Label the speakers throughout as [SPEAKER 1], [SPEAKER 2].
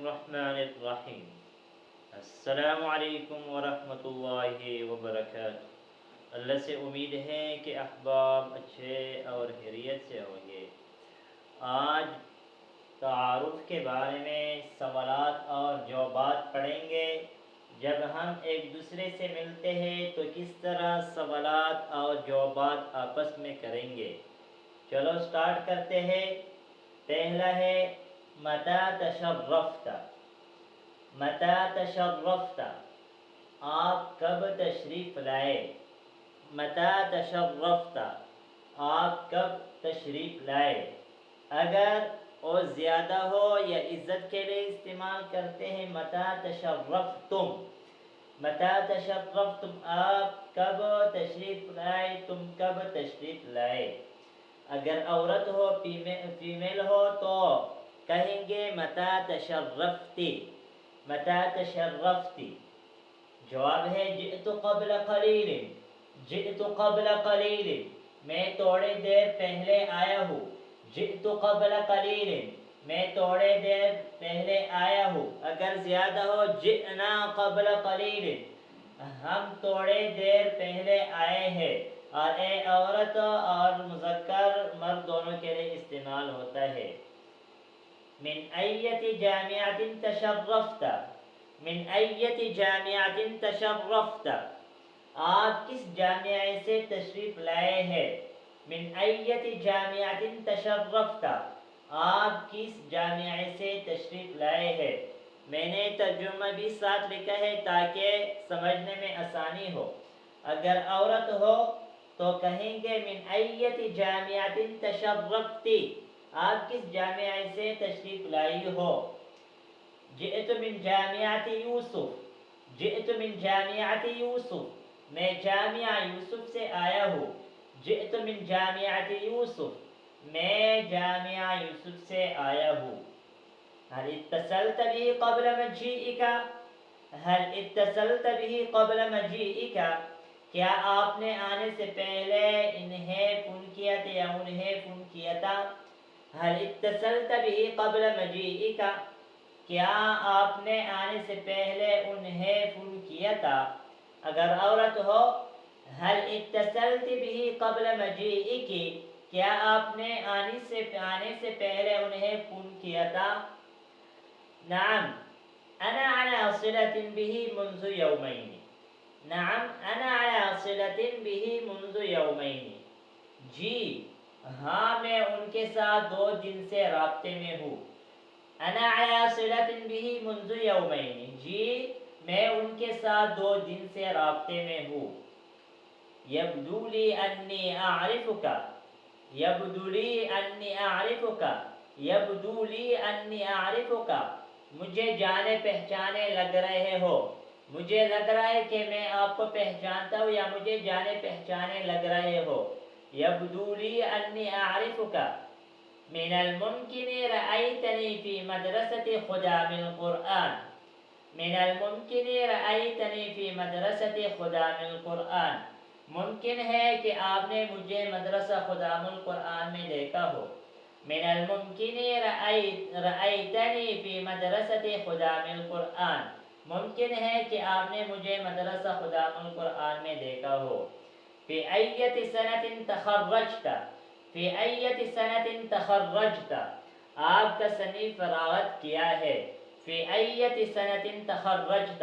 [SPEAKER 1] الرحمن الرحیم السلام علیکم ورحمۃ اللہ وبرکاتہ۔ اللہ سے امید ہے کہ احباب اچھے اور خیریت سے ہوں گے۔ آج تعارف کے بارے میں سوالات اور جوابات پڑھیں گے۔ جب ہم ایک دوسرے سے ملتے ہیں تو کس طرح سوالات اور جوابات آپس میں کریں گے۔ چلو سٹارٹ کرتے ہیں۔ پہلا ہے متى تشرفت، متى تشرفت، آپ کب تشریف لائے۔ متى تشرفت، آپ کب تشریف لائے۔ اگر اور زیادہ ہو یا عزت کے لیے استعمال کرتے ہیں متى تشرفتم، متى تشرفتم، آپ کب تشریف لائے، تم کب تشریف لائے۔ اگر عورت ہو فیمیل ہو تو کہیں گے متى تشرفتی، متى تشرفتی۔ جواب ہے جئت قبل قلیل، جئت قبل قلیل، میں تھوڑی دیر پہلے آیا ہوں۔ جئت قبل قلیل، میں تھوڑی دیر پہلے آیا ہوں۔ اگر زیادہ ہو جئنا قبل قلیل، ہم تھوڑی دیر پہلے آئے ہیں۔ اور اے عورت اور مذکر مرد دونوں کے لیے استعمال ہوتا ہے۔ من ایت جامعۃ تشرفت، من ایت جامعۃ تشرفت، آپ کس جامعہ سے تشریف لائے ہیں۔ من ایت جامعۃ تشرفت، آپ کس جامعہ سے تشریف لائے ہیں۔ میں نے ترجمہ بھی ساتھ لکھا ہے تاکہ سمجھنے میں آسانی ہو۔ اگر عورت ہو تو کہیں گے من ایت جامعۃ تشرفتی، آپ کس جامعہ سے تشریف لائی ہو۔ جئت من جامعۃ یوسف، جئت من جامعۃ یوسف، میں جامعہ یوسف سے آیا ہوں۔ جئت من جامعۃ یوسف، میں جامعہ یوسف سے آیا ہوں۔ هل اتصلت به قبل مجيئك، هل اتصلت به قبل مجيئك، کیا آپ نے آنے سے پہلے انہیں فون کیا تھا یا انہیں فون کیا تھا۔ هل اتصلت به قبل مجيئك، کیا آپ نے آنے سے پہلے انہیں فون کیا تھا۔ اگر عورت ہو هل اتصلت به قبل مجيئك، کیا آپ نے آنے سے پہلے انہیں فون کیا تھا۔ نعم أنا على صلة به منذ يومين، نعم أنا على صلة به منذ يومين، جی ہاں میں ان کے ساتھ 2 دن سے رابطے میں ہوں۔ أنا على صلة به منذ يومين، جی میں ان کے ساتھ 2 دن سے رابطے میں ہوں۔ يبدو لي أني أعرفك، يبدو لي أني أعرفك، يبدو لي أني أعرفك، مجھے جانے پہچانے لگ رہے ہو، مجھے لگ رہا ہے کہ میں آپ کو پہچانتا ہوں یا مجھے جانے پہچانے لگ رہے ہو۔ يبدو لي أني أعرفك، من الممكن رأيتني في مدرسة خدام القرآن، من الممكن رأيتني في مدرسة خدام القرآن، ممکن ہے کہ آپ نے مجھے مدرسہ خدام القرآن میں دیکھا ہو۔ من الممكن رأيتني في مدرسة خدام القرآن، ممکن ہے کہ آپ نے مجھے مدرسہ خدام القرآن میں دیکھا ہو۔ في أية سنة تخرجت، في أية سنة تخرجت، آپ کا سنِ فراغت کیا ہے۔ في أية سنة تخرجت،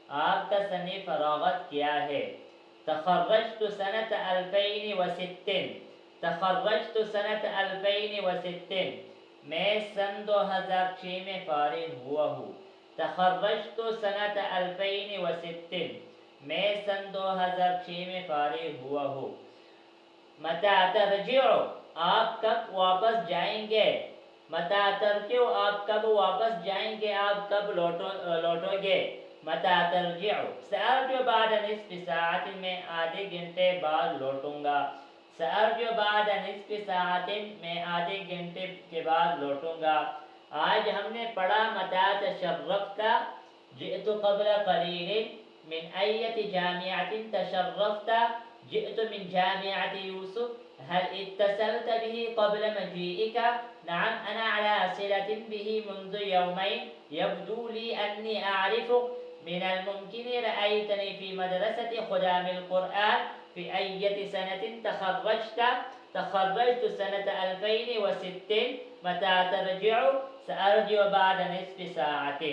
[SPEAKER 1] آپ کا سنِ فراغت کیا ہے۔ تخرجت سنة 2006، تخرجت سنة 2006، میں سن 2006 میں فارغ ہوا ہوں۔ تخرجت سنة 2006، میں سن 2006 میں فارغ ہوا ہوں۔ متى ترجع، آپ کب واپس جائیں گے۔ متى ترجع، آپ کب واپس جائیں گے، آپ کب لوٹو گے۔ متى ترجع، سأرجع بعد نصف ساعة، میں آدھے گھنٹے بعد لوٹوں گا۔ سأرجع بعد نصف ساعة، میں آدھے گھنٹے کے بعد لوٹوں گا۔ آج ہم نے پڑھا متى تشرفت، جئت قبل قلیل، من ایت جامعة تشرفت، جئت من جامعة یوسف،
[SPEAKER 2] هل اتصلت به قبل مجيئك؟ نعم، أنا على صلة به منذ يومين. يبدو لي أني أعرفك. من الممكن رأيتني في مدرسة خدام القرآن. في أي سنة تخرجت؟ تخرجت سنة 2006. متى ترجع؟ سأرجع بعد نصف ساعة.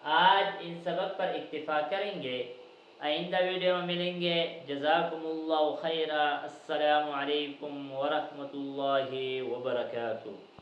[SPEAKER 2] آج ان سبق پر اکتفا کریں گے، آئندہ ویڈیو میں ملیں گے۔ جزاکم اللہ خیرہ۔ السلام علیکم ورحمۃ اللہ وبرکاتہ۔